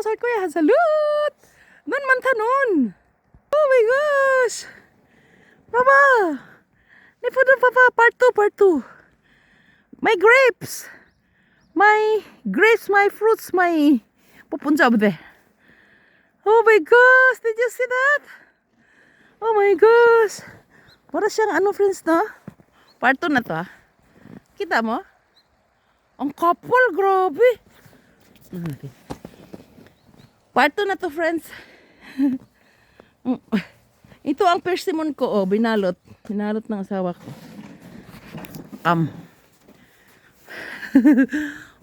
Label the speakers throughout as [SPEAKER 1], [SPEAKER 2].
[SPEAKER 1] sa kuya. Salud! Nun man tanon. Oh my gosh! Papa! Nipunan papa, part 2, part 2. My grapes! My grapes, my fruits, my pupunta over there. Oh my gosh! Did you see that? Oh my gosh! Para siyang ano friends no? Part 2 na to ha. Kita mo? Ang kapal, grabe. Part 2 na to friends. Ito ang persimmon ko, oh, binalot. Binalot ng asawa ko.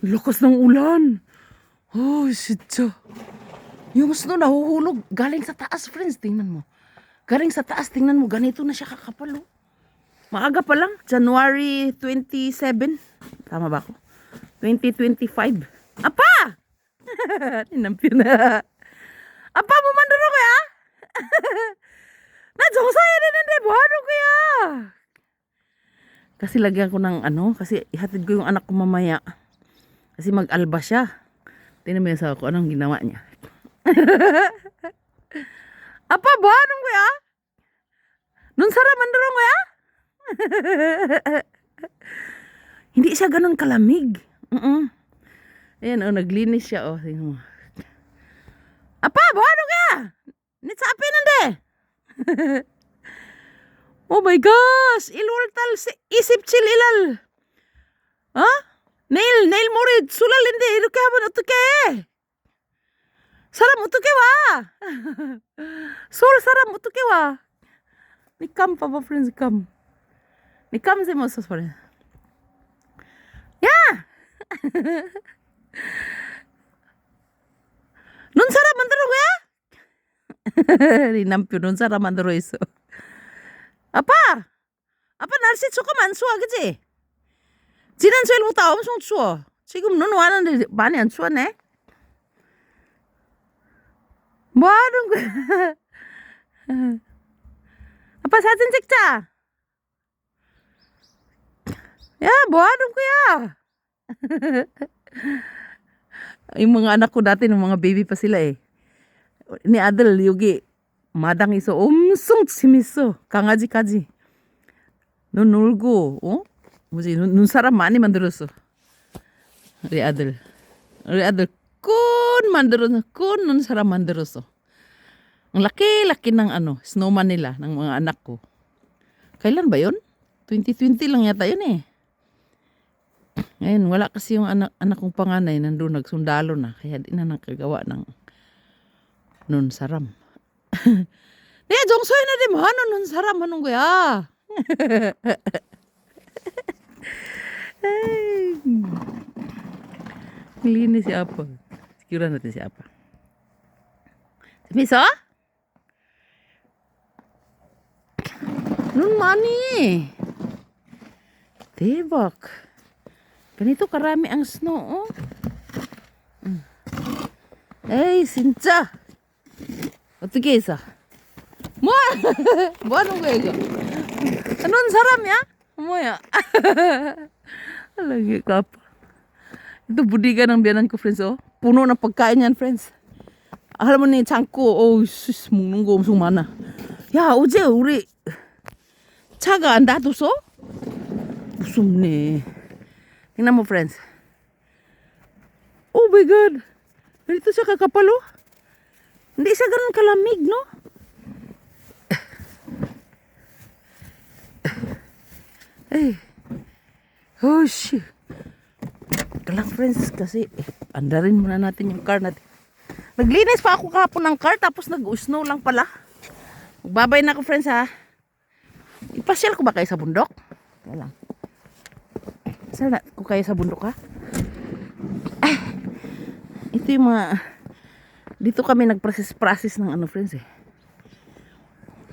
[SPEAKER 1] Lakas ng ulan. Oh, shit. Yung snow nahuhulog. Galing sa taas, friends. Tingnan mo. Galing sa taas, tingnan mo. Ganito na siya kakapal, oh. Maaga pa lang. January 27. Tama ba ako? 2025. Apa! Tinampyo na. Apa mo mandaro kaya? Nadsosaya din hindi. Buhano kaya? Kasi lagyan ko ng ano. Kasi ihatid ko yung anak ko mamaya. Kasi mag-alba siya. Tingnan mo yung asawa ko. Anong ginawa niya? Apa, buhano kaya? Nun sara mandaro kaya? Hindi siya ganun kalamig. Ayan, oh, naglinis siya, oh. Tingnan mo. Apa, buhano kaya? Nitsapin nande. Oh my gosh! Ilultal isip chill ilal. Ha? Nail morid. Sulal hindi. Iluke haman utuke. Saram utuke wa. Sul saram utuke wa. Nikam pa ba friends, nikam. Nikam si mo sus friends. Yeah! Nun sarap mandaro kaya? Rinampyo nun sarap mandaro iso. Apa 날씨 조금 안 추워 그치? 지난 주일보다 엄청 추워. 지금 눈 왔는데 많이 안 추웠네. 뭐 하는 거야? 아빠 사진 찍자. 야, 뭐 하는 거야? Yung mga anak ko dati, ng mga baby pa sila eh. Ni Adel, 여기 마당에서 엄청 재밌어. 강아지까지. 눈 놀고, 어? 뭐지, 눈사람 많이 만들었어. 우리 아들 꾼 눈사람 만들었어. Ang laki-laki ng ano, snowman nila, ng mga anak ko. Kailan ba yun? 2020 lang yata yun eh. Ngayon, wala kasi yung anak kong panganay, nandun nagsundalo na. Kaya di na nakagawa ng nun saram. Niya, 정서에 na di mo, ano nun saram, anong kuya? Linis si Apa. Siguran natin si Apa. Miso? Nun mani. Tebak. Ganito karami ang snow, oh. Ay, 진짜. 어떻게 해서? 뭐 하는 거야, 이거? Anong saramnya? 뭐야? Lagi ka pa. Ito budiga ng biyanan ko, friends, oh. Puno ng pagkain yan, friends. Alam mo ni 창고, oh, sus, 먹는 거 엄청 많아. 야, 어제 우리 차가 안 놔뒀어? 무섭네. Tingnan mo, friends. Oh my God. Ganito siya kakapal, oh. Hindi siya ganun kalamig, no? Ay. Oh, shit. Kalang, friends, kasi andarin muna natin yung car natin. Naglinis pa ako kahapon ng car, tapos nag-snow lang pala. Magbabay na ako, friends, ha. Ipasyal ko ba kayo sa bundok? Kaya lang. Saan ko kayo sa bundok, ha? Ay, ito yung mga... Dito kami nag-process ng ano, friends, eh.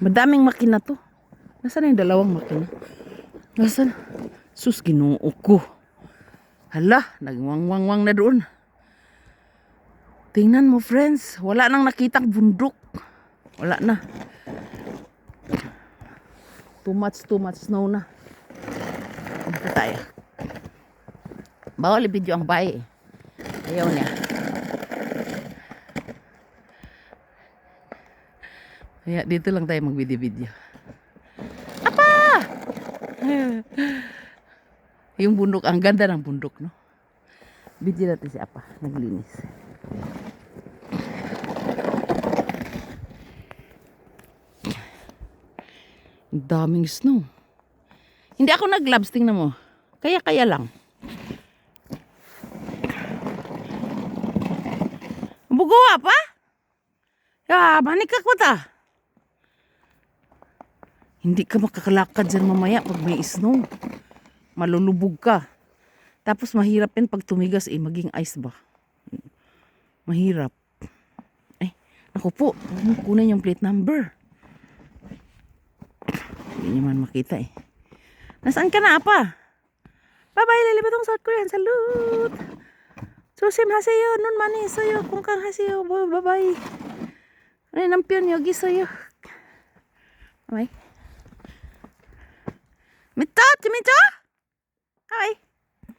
[SPEAKER 1] Madaming makina to. Nasaan yung dalawang makina? Nasaan? Sus, ginoo ko. Hala, nagwang-wang-wang na doon. Tingnan mo, friends. Wala nang nakitang bundok. Wala na. Too much snow na. Punta tayo. Bawal i-video ang bahay, eh. Ayaw niya. Kaya dito lang tayo mag-video-video. Apa! Yung bundok, ang ganda ng bundok, no? Video natin si Apa, naglinis. Ang daming snow. Hindi ako nag-gloves, tingnan mo. Kaya lang. Bugawa pa? Ya, manik ka ta. Hindi ka makakalakad dyan mamaya pag may snow. Malulubog ka. Tapos mahirap yan pag tumigas maging ice ba? Mahirap. Ay, naku po. Kunin yung plate number. Hindi niyo man makita Nasaan ka na, Apa? Bye-bye, lilibatong South Korean. Salute! Susim haseyo. Nun mani soyo. Kung kang haseyo. Bye-bye. Ano nampion yogi soyo. Bye. Mito! Mito! Bye!